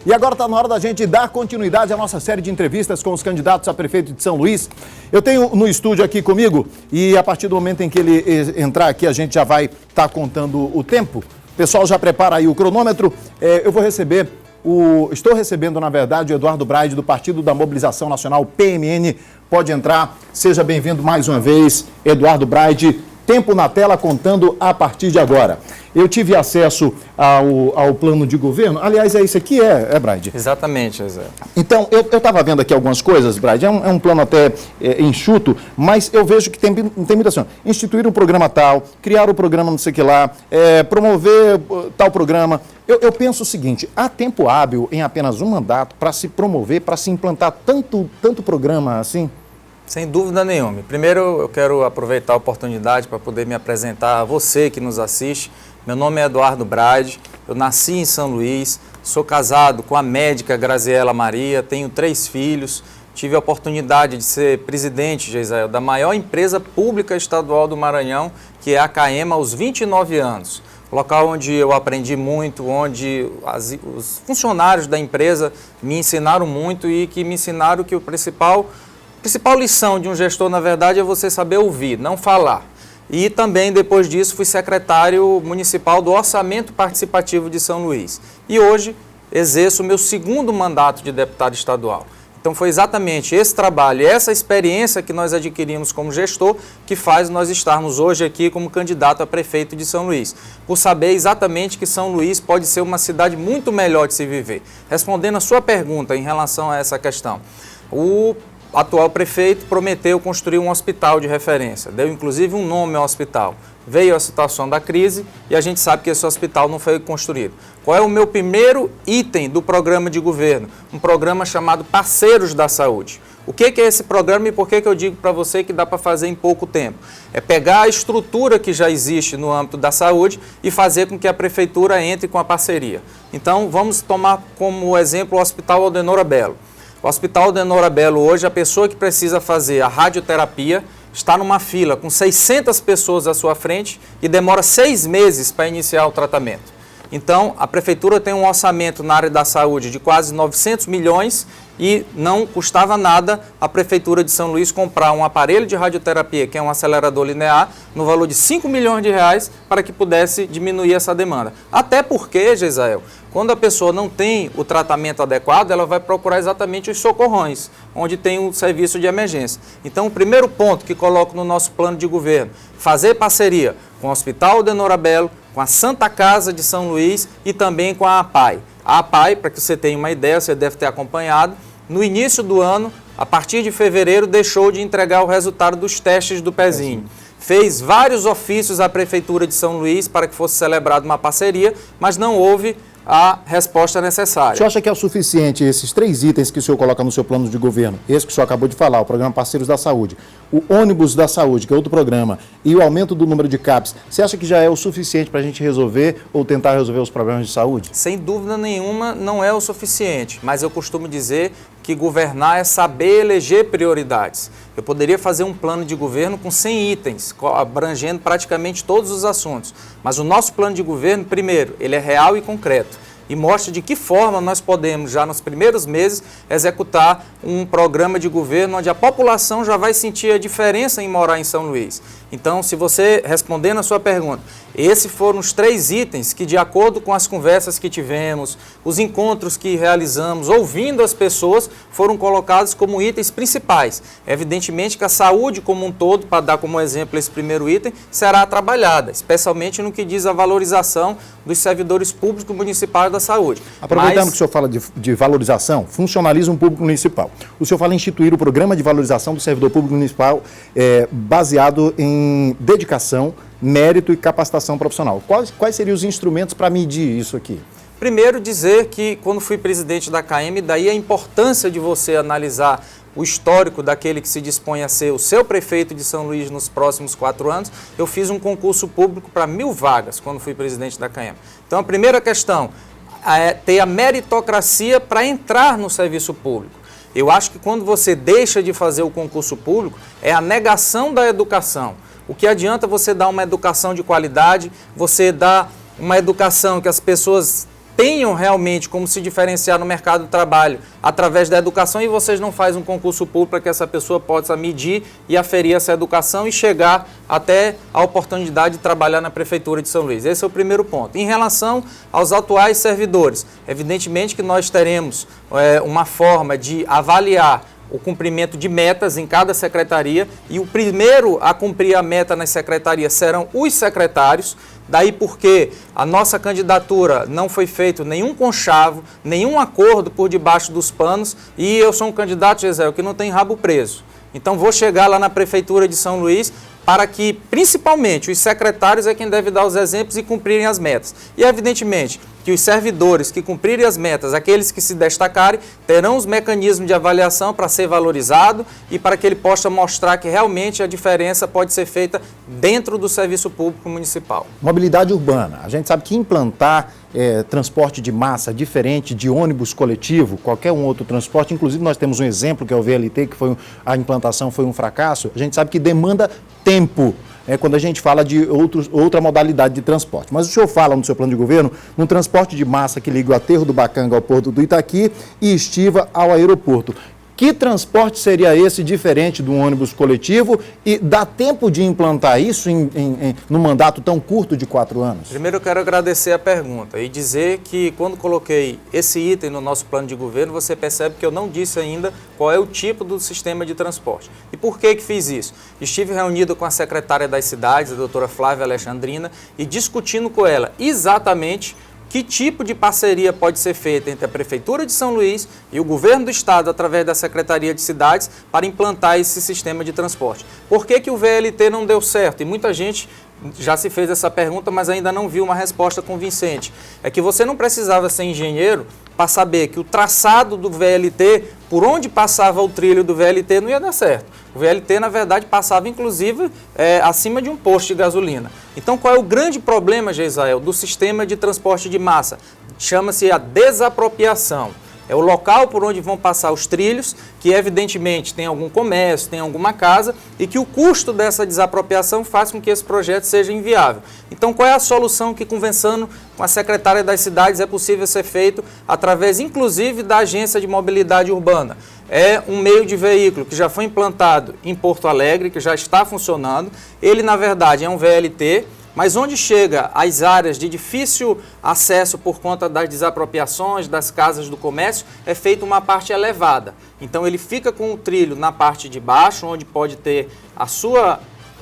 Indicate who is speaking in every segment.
Speaker 1: E agora está na hora da gente dar continuidade à nossa série de entrevistas com os candidatos a prefeito de São Luís. Eu tenho no estúdio aqui comigo e a partir do momento em que ele entrar aqui, a gente já vai estar contando o tempo. O pessoal já prepara aí o cronômetro. Estou recebendo, na verdade, o Eduardo Braide, do Partido da Mobilização Nacional, PMN. Pode entrar. Seja bem-vindo mais uma vez, Eduardo Braide. Tempo na tela contando a partir de agora. Eu tive acesso ao plano de governo. Aliás, é isso aqui, Braide?
Speaker 2: Exatamente, José.
Speaker 1: Então, eu estava vendo aqui algumas coisas, Braide. É um plano até enxuto, mas eu vejo que tem muita ação. Instituir um programa tal, criar o programa não sei o que lá, promover tal programa. Eu penso o seguinte, há tempo hábil em apenas um mandato para se promover, para se implantar tanto programa assim?
Speaker 2: Sem dúvida nenhuma. Primeiro, eu quero aproveitar a oportunidade para poder me apresentar a você que nos assiste. Meu nome é Eduardo Braide, eu nasci em São Luís, sou casado com a médica Graziela Maria, tenho 3 filhos, tive a oportunidade de ser presidente, Geisel, da maior empresa pública estadual do Maranhão, que é a CAEMA, aos 29 anos. Local onde eu aprendi muito, onde os funcionários da empresa me ensinaram muito e que me ensinaram que a principal lição de um gestor, na verdade, é você saber ouvir, não falar. E também, depois disso, fui secretário municipal do Orçamento Participativo de São Luís. E hoje exerço o meu 2º mandato de deputado estadual. Então foi exatamente esse trabalho, essa experiência que nós adquirimos como gestor que faz nós estarmos hoje aqui como candidato a prefeito de São Luís. Por saber exatamente que São Luís pode ser uma cidade muito melhor de se viver. Respondendo a sua pergunta em relação a essa questão, o atual prefeito prometeu construir um hospital de referência, deu inclusive um nome ao hospital. Veio a situação da crise e a gente sabe que esse hospital não foi construído. Qual é o meu primeiro item do programa de governo? Um programa chamado Parceiros da Saúde. O que é esse programa e por que eu digo para você que dá para fazer em pouco tempo? É pegar a estrutura que já existe no âmbito da saúde e fazer com que a prefeitura entre com a parceria. Então, vamos tomar como exemplo o Hospital Aldenora Belo. O Hospital Aldenora Belo hoje, a pessoa que precisa fazer a radioterapia está numa fila com 600 pessoas à sua frente e demora 6 meses para iniciar o tratamento. Então, a prefeitura tem um orçamento na área da saúde de quase 900 milhões e não custava nada a prefeitura de São Luís comprar um aparelho de radioterapia, que é um acelerador linear, no valor de 5 milhões de reais para que pudesse diminuir essa demanda. Até porque, Geisel, quando a pessoa não tem o tratamento adequado, ela vai procurar exatamente os socorrões, onde tem um serviço de emergência. Então, o primeiro ponto que coloco no nosso plano de governo, fazer parceria com o Hospital Aldenora Belo, com a Santa Casa de São Luís e também com a APAI. A APAI, para que você tenha uma ideia, você deve ter acompanhado, no início do ano, a partir de fevereiro, deixou de entregar o resultado dos testes do pezinho. Fez vários ofícios à Prefeitura de São Luís para que fosse celebrada uma parceria, mas não houve a resposta necessária.
Speaker 1: O senhor acha que é o suficiente esses 3 itens que o senhor coloca no seu plano de governo? Esse que o senhor acabou de falar, o programa Parceiros da Saúde, o ônibus da saúde, que é outro programa, e o aumento do número de CAPs, você acha que já é o suficiente para a gente resolver ou tentar resolver os problemas de saúde?
Speaker 2: Sem dúvida nenhuma, não é o suficiente, mas eu costumo dizer que governar é saber eleger prioridades. Eu poderia fazer um plano de governo com 100 itens, abrangendo praticamente todos os assuntos. Mas o nosso plano de governo, primeiro, ele é real e concreto. E mostra de que forma nós podemos, já nos primeiros meses, executar um programa de governo onde a população já vai sentir a diferença em morar em São Luís. Então, se você, respondendo a sua pergunta, esses foram os 3 itens que, de acordo com as conversas que tivemos, os encontros que realizamos, ouvindo as pessoas, foram colocados como itens principais. Evidentemente que a saúde como um todo, para dar como exemplo esse primeiro item, será trabalhada, especialmente no que diz a valorização dos servidores públicos municipais da saúde.
Speaker 1: Aproveitando que o senhor fala de valorização, funcionalismo público municipal. O senhor fala em instituir o programa de valorização do servidor público municipal baseado em dedicação, mérito e capacitação profissional. Quais seriam os instrumentos para medir isso aqui?
Speaker 2: Primeiro, dizer que quando fui presidente da CAEMA, daí a importância de você analisar o histórico daquele que se dispõe a ser o seu prefeito de São Luís nos próximos 4 anos, eu fiz um concurso público para 1000 vagas quando fui presidente da CAEMA. Então, a primeira questão é ter a meritocracia para entrar no serviço público. Eu acho que quando você deixa de fazer o concurso público, é a negação da educação. O que adianta você dar uma educação de qualidade, você dar uma educação que as pessoas tenham realmente como se diferenciar no mercado do trabalho através da educação e vocês não fazem um concurso público para que essa pessoa possa medir e aferir essa educação e chegar até a oportunidade de trabalhar na Prefeitura de São Luís. Esse é o primeiro ponto. Em relação aos atuais servidores, evidentemente que nós teremos uma forma de avaliar o cumprimento de metas em cada secretaria e o primeiro a cumprir a meta nas secretarias serão os secretários, daí porque a nossa candidatura não foi feito nenhum conchavo, nenhum acordo por debaixo dos panos e eu sou um candidato, Gisele, que não tem rabo preso. Então vou chegar lá na Prefeitura de São Luís para que, principalmente, os secretários é quem deve dar os exemplos e cumprirem as metas. E, evidentemente, que os servidores que cumprirem as metas, aqueles que se destacarem, terão os mecanismos de avaliação para ser valorizado e para que ele possa mostrar que realmente a diferença pode ser feita dentro do serviço público municipal.
Speaker 1: Mobilidade urbana. A gente sabe que implantar transporte de massa diferente de ônibus coletivo, qualquer um outro transporte, inclusive nós temos um exemplo que é o VLT, que a implantação foi um fracasso, a gente sabe que demanda tempo. Quando a gente fala de outra modalidade de transporte. Mas o senhor fala no seu plano de governo num transporte de massa que liga o aterro do Bacanga ao porto do Itaqui e Estiva ao aeroporto. Que transporte seria esse diferente do ônibus coletivo e dá tempo de implantar isso num mandato tão curto de 4 anos?
Speaker 2: Primeiro eu quero agradecer a pergunta e dizer que quando coloquei esse item no nosso plano de governo, você percebe que eu não disse ainda qual é o tipo do sistema de transporte. E por que fiz isso? Estive reunido com a secretária das cidades, a doutora Flávia Alexandrina, e discutindo com ela exatamente que tipo de parceria pode ser feita entre a Prefeitura de São Luís e o Governo do Estado, através da Secretaria de Cidades, para implantar esse sistema de transporte. Por que o VLT não deu certo? E muita gente já se fez essa pergunta, mas ainda não viu uma resposta convincente. É que você não precisava ser engenheiro para saber que o traçado do VLT, por onde passava o trilho do VLT, não ia dar certo. O VLT, na verdade, passava, inclusive, acima de um posto de gasolina. Então, qual é o grande problema, Geisael, do sistema de transporte de massa? Chama-se a desapropriação. É o local por onde vão passar os trilhos, que evidentemente tem algum comércio, tem alguma casa, e que o custo dessa desapropriação faz com que esse projeto seja inviável. Então, qual é a solução que, conversando com a secretária das cidades, é possível ser feito através, inclusive, da Agência de Mobilidade Urbana? É um meio de veículo que já foi implantado em Porto Alegre, que já está funcionando. Ele, na verdade, é um VLT, mas onde chega às áreas de difícil acesso por conta das desapropriações, das casas do comércio, é feita uma parte elevada. Então ele fica com o trilho na parte de baixo, onde pode ter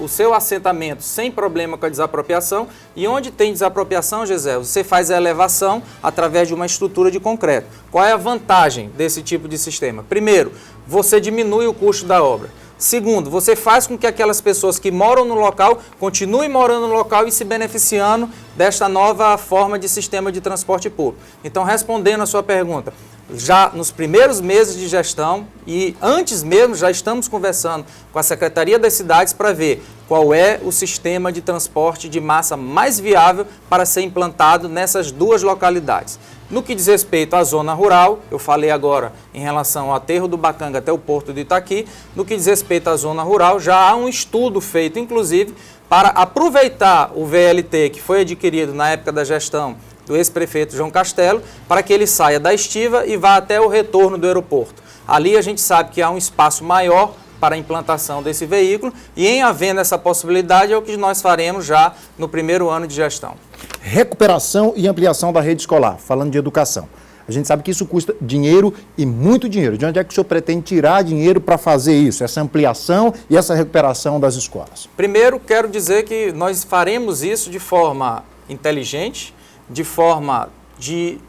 Speaker 2: o seu assentamento sem problema com a desapropriação, e onde tem desapropriação, Gisele, você faz a elevação através de uma estrutura de concreto. Qual é a vantagem desse tipo de sistema? Primeiro, você diminui o custo da obra. Segundo, você faz com que aquelas pessoas que moram no local continuem morando no local e se beneficiando desta nova forma de sistema de transporte público. Então, respondendo a sua pergunta, já nos primeiros meses de gestão e antes mesmo já estamos conversando com a Secretaria das Cidades para ver qual é o sistema de transporte de massa mais viável para ser implantado nessas duas localidades. No que diz respeito à zona rural, eu falei agora em relação ao aterro do Bacanga até o porto do Itaqui, no que diz respeito à zona rural, já há um estudo feito, inclusive, para aproveitar o VLT que foi adquirido na época da gestão do ex-prefeito João Castelo, para que ele saia da Estiva e vá até o retorno do aeroporto. Ali a gente sabe que há um espaço maior para a implantação desse veículo e, em havendo essa possibilidade, é o que nós faremos já no primeiro ano de gestão.
Speaker 1: Recuperação e ampliação da rede escolar, falando de educação. A gente sabe que isso custa dinheiro e muito dinheiro. De onde é que o senhor pretende tirar dinheiro para fazer isso, essa ampliação e essa recuperação das escolas?
Speaker 2: Primeiro, quero dizer que nós faremos isso de forma inteligente, de forma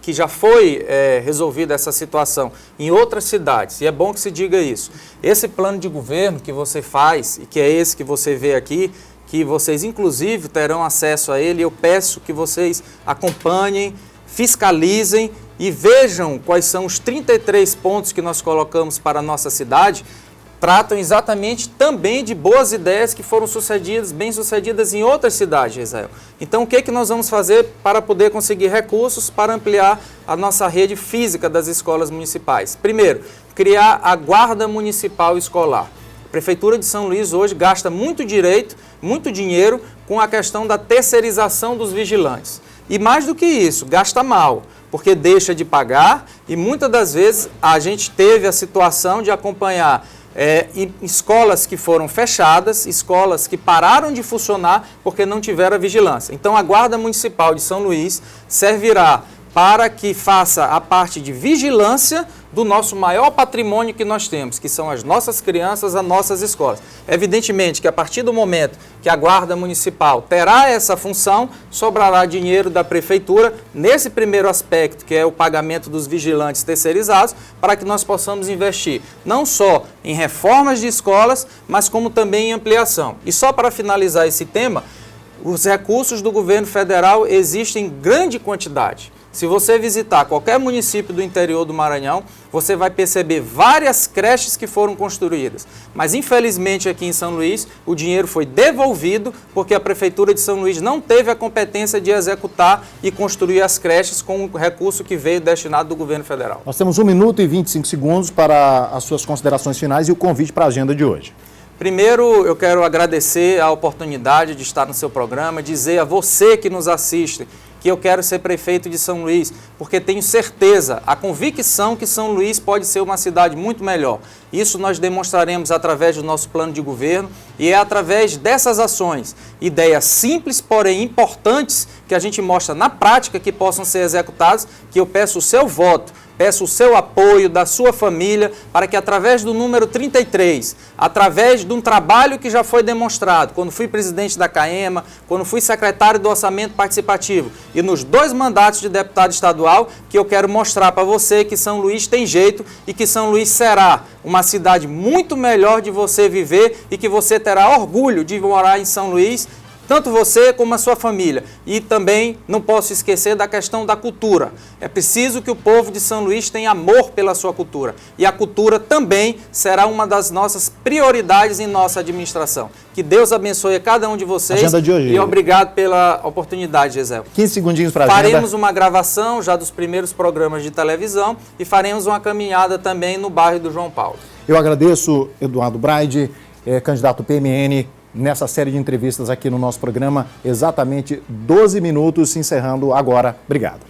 Speaker 2: que já foi resolvida essa situação em outras cidades, e é bom que se diga isso. Esse plano de governo que você faz, e que é esse que você vê aqui, que vocês inclusive terão acesso a ele, eu peço que vocês acompanhem, fiscalizem e vejam quais são os 33 pontos que nós colocamos para a nossa cidade, tratam exatamente também de boas ideias que foram bem-sucedidas em outras cidades, Israel. Então, o que nós vamos fazer para poder conseguir recursos para ampliar a nossa rede física das escolas municipais? Primeiro, criar a Guarda Municipal Escolar. A Prefeitura de São Luís hoje gasta muito dinheiro com a questão da terceirização dos vigilantes. E mais do que isso, gasta mal, porque deixa de pagar e muitas das vezes a gente teve a situação de acompanhar escolas que foram fechadas, escolas que pararam de funcionar porque não tiveram a vigilância. Então a Guarda Municipal de São Luís servirá para que faça a parte de vigilância do nosso maior patrimônio que nós temos, que são as nossas crianças, as nossas escolas. Evidentemente que a partir do momento que a Guarda Municipal terá essa função, sobrará dinheiro da Prefeitura nesse primeiro aspecto, que é o pagamento dos vigilantes terceirizados, para que nós possamos investir não só em reformas de escolas, mas como também em ampliação. E só para finalizar esse tema, os recursos do governo federal existem em grande quantidade. Se você visitar qualquer município do interior do Maranhão, você vai perceber várias creches que foram construídas. Mas, infelizmente, aqui em São Luís, o dinheiro foi devolvido porque a Prefeitura de São Luís não teve a competência de executar e construir as creches com o recurso que veio destinado do governo federal.
Speaker 1: Nós temos 1 minuto e 25 segundos para as suas considerações finais e o convite para a agenda de hoje.
Speaker 2: Primeiro, eu quero agradecer a oportunidade de estar no seu programa, dizer a você que nos assiste que eu quero ser prefeito de São Luís, porque tenho certeza, a convicção que São Luís pode ser uma cidade muito melhor. Isso nós demonstraremos através do nosso plano de governo e é através dessas ações, ideias simples, porém importantes, que a gente mostra na prática que possam ser executadas, que eu peço o seu voto. Peço o seu apoio, da sua família, para que através do número 33, através de um trabalho que já foi demonstrado, quando fui presidente da CAEMA, quando fui secretário do Orçamento Participativo e nos 2 mandatos de deputado estadual, que eu quero mostrar para você que São Luís tem jeito e que São Luís será uma cidade muito melhor de você viver e que você terá orgulho de morar em São Luís, tanto você como a sua família. E também não posso esquecer da questão da cultura. É preciso que o povo de São Luís tenha amor pela sua cultura. E a cultura também será uma das nossas prioridades em nossa administração. Que Deus abençoe a cada um de vocês.
Speaker 1: Agenda de hoje.
Speaker 2: E obrigado pela oportunidade, Gisele.
Speaker 1: 15 segundinhos para a agenda.
Speaker 2: Faremos uma gravação já dos primeiros programas de televisão e faremos uma caminhada também no bairro do João Paulo.
Speaker 1: Eu agradeço Eduardo Braide, candidato PMN, nessa série de entrevistas aqui no nosso programa, exatamente 12 minutos, encerrando agora. Obrigado.